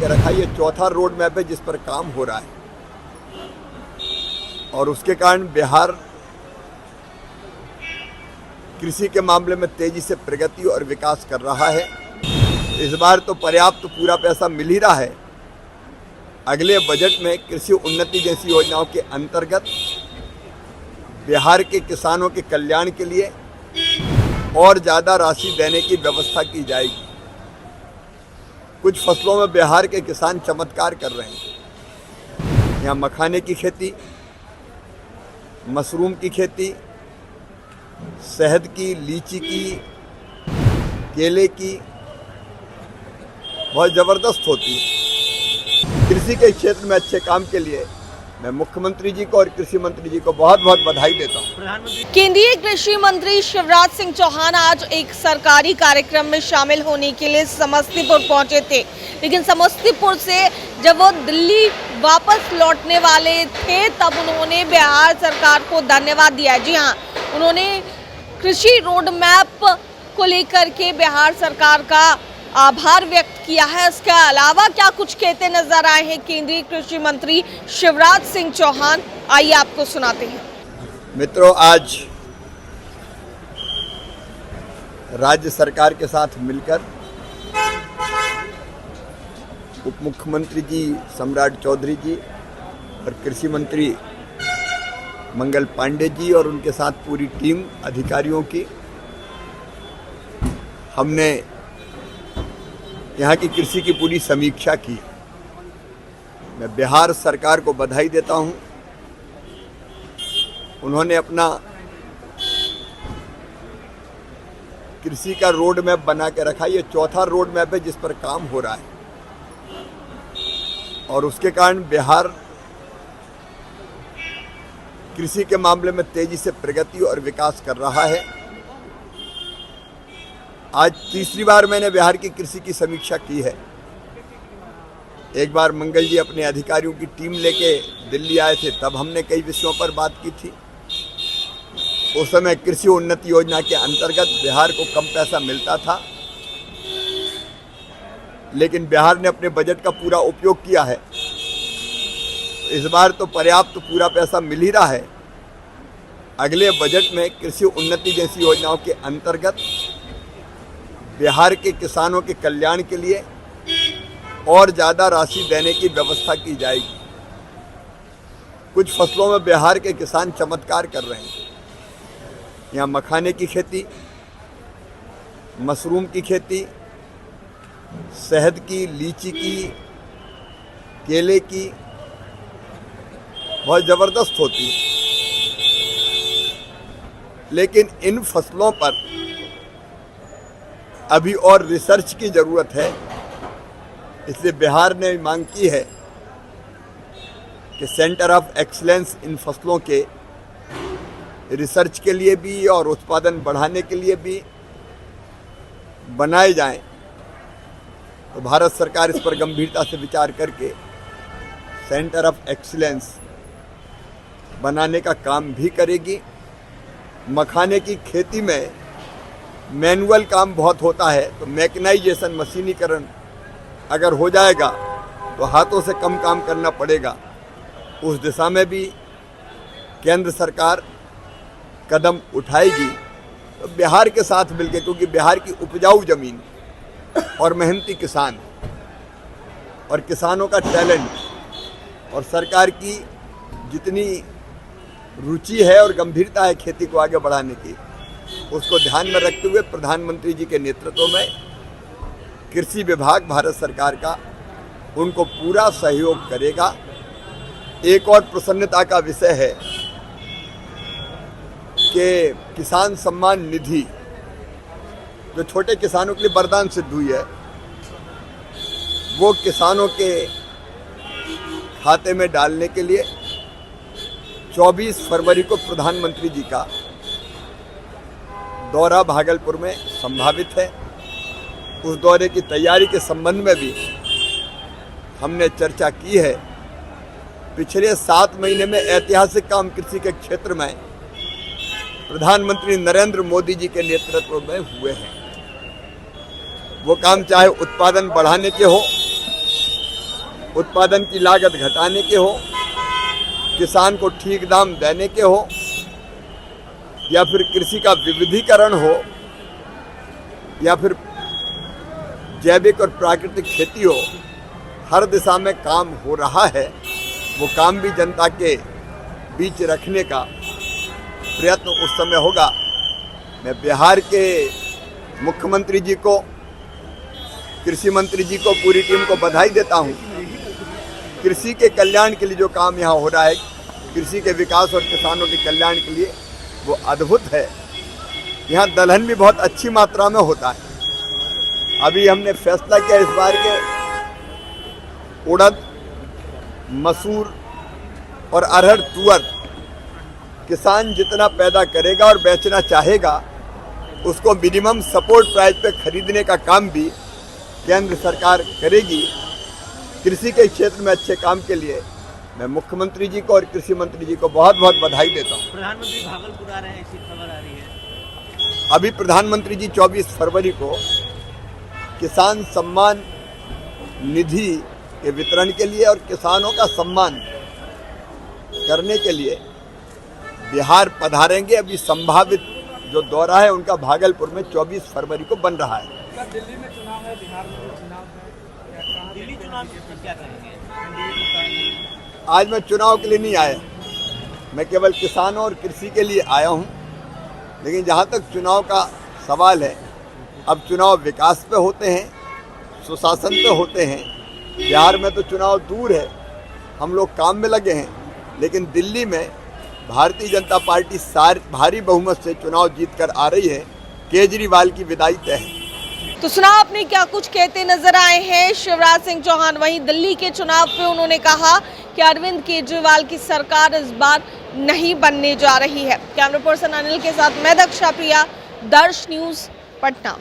के रखा। ये चौथा रोड मैप है जिस पर काम हो रहा है और उसके कारण बिहार कृषि के मामले में तेजी से प्रगति और विकास कर रहा है। इस बार तो पर्याप्त पूरा पैसा मिल ही रहा है। अगले बजट में कृषि उन्नति जैसी योजनाओं के अंतर्गत बिहार के किसानों के कल्याण के लिए और ज़्यादा राशि देने की व्यवस्था की जाएगी। कुछ फसलों में बिहार के किसान चमत्कार कर रहे हैं। यहाँ मखाने की खेती, मशरूम की खेती, शहद की, लीची की, केले की बहुत ज़बरदस्त होती है। कृषि के क्षेत्र में अच्छे काम के लिए मैं मुख्यमंत्री जी को और कृषि मंत्री जी को बहुत बहुत बधाई देता हूँ। केंद्रीय कृषि मंत्री शिवराज सिंह चौहान आज एक सरकारी कार्यक्रम में शामिल होने के लिए समस्तीपुर पहुंचे थे, लेकिन समस्तीपुर से जब वो दिल्ली वापस लौटने वाले थे तब उन्होंने बिहार सरकार को धन्यवाद दिया। जी हाँ, उन्होंने कृषि रोड मैप को लेकर के बिहार सरकार का आभार व्यक्त किया है। इसके अलावा क्या कुछ कहते नजर आए हैं केंद्रीय कृषि मंत्री शिवराज सिंह चौहान, आइए आपको सुनाते हैं। मित्रों, आज राज्य सरकार के साथ मिलकर उप मुख्यमंत्री जी सम्राट चौधरी जी और कृषि मंत्री मंगल पांडे जी और उनके साथ पूरी टीम अधिकारियों की हमने यहाँ की कृषि की पूरी समीक्षा की। मैं बिहार सरकार को बधाई देता हूँ। उन्होंने अपना कृषि का रोड मैप बना के रखा। ये चौथा रोड मैप है जिस पर काम हो रहा है और उसके कारण बिहार कृषि के मामले में तेजी से प्रगति और विकास कर रहा है। आज तीसरी बार मैंने बिहार की कृषि की समीक्षा की है। एक बार मंगल जी अपने अधिकारियों की टीम लेके दिल्ली आए थे, तब हमने कई विषयों पर बात की थी। उस समय कृषि उन्नति योजना के अंतर्गत बिहार को कम पैसा मिलता था, लेकिन बिहार ने अपने बजट का पूरा उपयोग किया है। इस बार तो पर्याप्त पूरा पैसा मिल ही रहा है। अगले बजट में कृषि उन्नति जैसी योजनाओं के अंतर्गत बिहार के किसानों के कल्याण के लिए और ज़्यादा राशि देने की व्यवस्था की जाएगी। कुछ फसलों में बिहार के किसान चमत्कार कर रहे हैं। यहाँ मखाने की खेती, मशरूम की खेती, शहद की, लीची की, केले की बहुत ज़बरदस्त होती है। लेकिन इन फसलों पर अभी और रिसर्च की ज़रूरत है। इसलिए बिहार ने मांग की है कि सेंटर ऑफ एक्सीलेंस इन फसलों के रिसर्च के लिए भी और उत्पादन बढ़ाने के लिए भी बनाए जाएं। तो भारत सरकार इस पर गंभीरता से विचार करके सेंटर ऑफ एक्सीलेंस बनाने का काम भी करेगी। मखाने की खेती में मैनुअल काम बहुत होता है, तो मैकेनाइजेशन, मशीनीकरण अगर हो जाएगा तो हाथों से कम काम करना पड़ेगा। उस दिशा में भी केंद्र सरकार कदम उठाएगी। तो बिहार के साथ मिलकर, क्योंकि बिहार की उपजाऊ ज़मीन और मेहनती किसान और किसानों का टैलेंट और सरकार की जितनी रुचि है और गंभीरता है खेती को आगे बढ़ाने की, उसको ध्यान में रखते हुए प्रधानमंत्री जी के नेतृत्व में कृषि विभाग भारत सरकार का उनको पूरा सहयोग करेगा। एक और प्रसन्नता का विषय है कि किसान सम्मान निधि जो छोटे किसानों के लिए वरदान सिद्ध हुई है, वो किसानों के खाते में डालने के लिए 24 फरवरी को प्रधानमंत्री जी का दौरा भागलपुर में संभावित है। उस दौरे की तैयारी के संबंध में भी हमने चर्चा की है। पिछले 7 महीने में ऐतिहासिक काम कृषि के क्षेत्र में प्रधानमंत्री नरेंद्र मोदी जी के नेतृत्व में हुए हैं। वो काम चाहे उत्पादन बढ़ाने के हो, उत्पादन की लागत घटाने के हो, किसान को ठीक दाम देने के हो, या फिर कृषि का विविधीकरण हो, या फिर जैविक और प्राकृतिक खेती हो, हर दिशा में काम हो रहा है। वो काम भी जनता के बीच रखने का प्रयत्न उस समय होगा। मैं बिहार के मुख्यमंत्री जी को, कृषि मंत्री जी को, पूरी टीम को बधाई देता हूँ। कृषि के कल्याण के लिए जो काम यहाँ हो रहा है, कृषि के विकास और किसानों के कल्याण के लिए, वो अद्भुत है। यहाँ दलहन भी बहुत अच्छी मात्रा में होता है। अभी हमने फैसला किया इस बार के उड़द, मसूर और अरहर, तुअर किसान जितना पैदा करेगा और बेचना चाहेगा, उसको मिनिमम सपोर्ट प्राइस पे खरीदने का काम भी केंद्र सरकार करेगी। कृषि के क्षेत्र में अच्छे काम के लिए मैं मुख्यमंत्री जी को और कृषि मंत्री जी को बहुत बहुत बधाई देता हूँ। प्रधानमंत्री भागलपुर आ रहे हैं, ऐसी खबर आ रही है। अभी प्रधानमंत्री जी 24 फरवरी को किसान सम्मान निधि के वितरण के लिए और किसानों का सम्मान करने के लिए बिहार पधारेंगे। अभी संभावित जो दौरा है उनका भागलपुर में 24 फरवरी को बन रहा है। दिल्ली में चुनाव है, बिहार में भी चुनाव है, दिल्ली चुनाव में क्या करेंगे? आज मैं चुनाव के लिए नहीं आया, मैं केवल किसानों और कृषि के लिए आया हूँ। लेकिन जहाँ तक चुनाव का सवाल है, अब चुनाव विकास पे होते हैं, सुशासन पे होते हैं। बिहार में तो चुनाव दूर है, हम लोग काम में लगे हैं। लेकिन दिल्ली में भारतीय जनता पार्टी भारी बहुमत से चुनाव जीत कर आ रही है। केजरीवाल की विदाई तय है। तो सुना आपने क्या कुछ कहते नजर आए हैं शिवराज सिंह चौहान। वहीं दिल्ली के चुनाव पे उन्होंने कहा कि अरविंद केजरीवाल की सरकार इस बार नहीं बनने जा रही है। कैमरा पर्सन अनिल के साथ मैं दक्षा प्रिया, दर्श न्यूज, पटना।